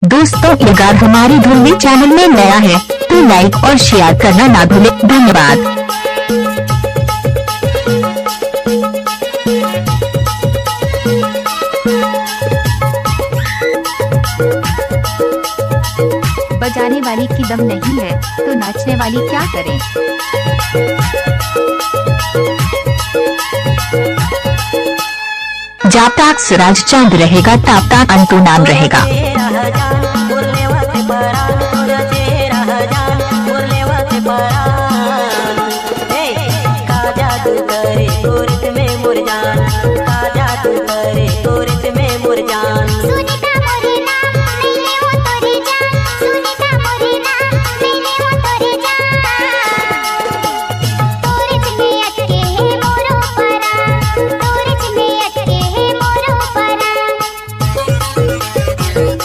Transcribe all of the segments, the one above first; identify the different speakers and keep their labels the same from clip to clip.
Speaker 1: दोस्तों अगर हमारी धुलवी चैनल में नया है तो लाइक और शेयर करना ना भूले। धन्यवाद।
Speaker 2: बजाने वाली की दम नहीं है तो नाचने वाली क्या करे।
Speaker 1: जब तक सूरज चांद रहेगा तब तक अंतु नाम रहेगा।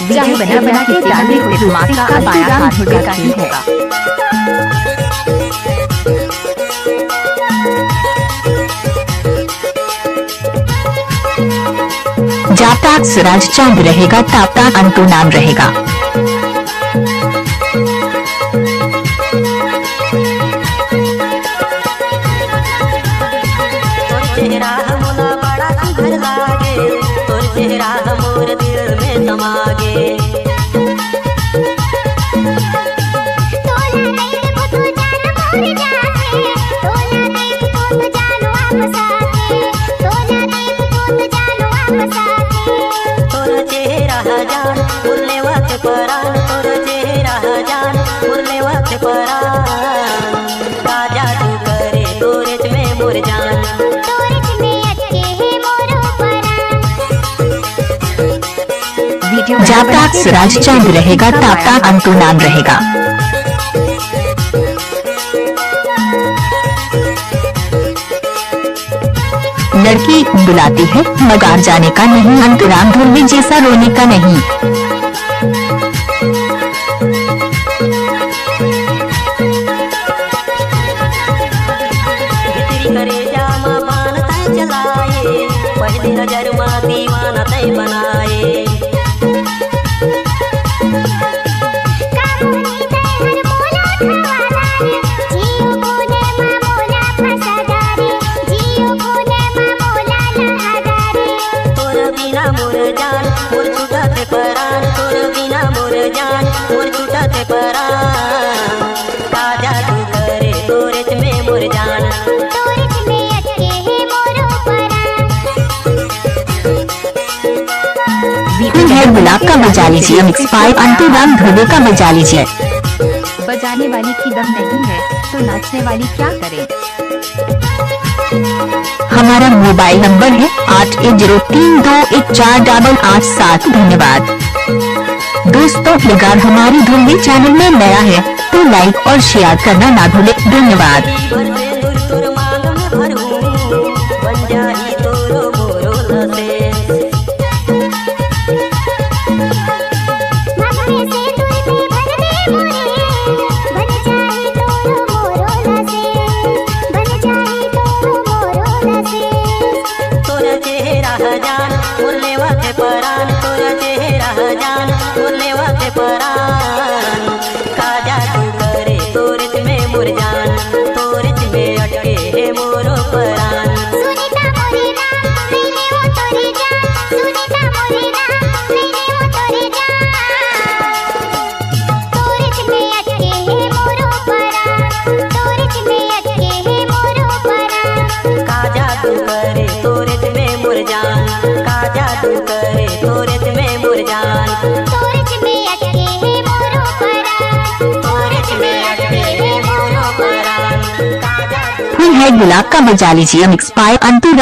Speaker 2: चाहे बना बना के डालने को धमाका का बाया हाथ का ही होगा।
Speaker 1: जब तक सूरज चांद रहेगा तब तक अंतु नाम रहेगा। जब तक सूरज चांद रहेगा तब तक अंतु नाम रहेगा। लड़की बुलाती है मगर जाने का नहीं, अंतुराम धुलवी जैसा रोने का नहीं।
Speaker 3: पहली नजर में दीवाना तय बनाए।
Speaker 1: है गुलाब का बजा लीजिए मिक्स 5 अंतुराम धुलवी का बजा लीजिए।
Speaker 2: बजाने वाली की दम नहीं है तो नाचने वाली क्या करे।
Speaker 1: हमारा मोबाइल नंबर है 8103214887। धन्यवाद। दोस्तों अगर हमारी धुलवी चैनल में नया है तो लाइक और शेयर करना ना भूले। धन्यवाद। है गुलाब का बजा लीजिए मिक्स 5 अंतुराम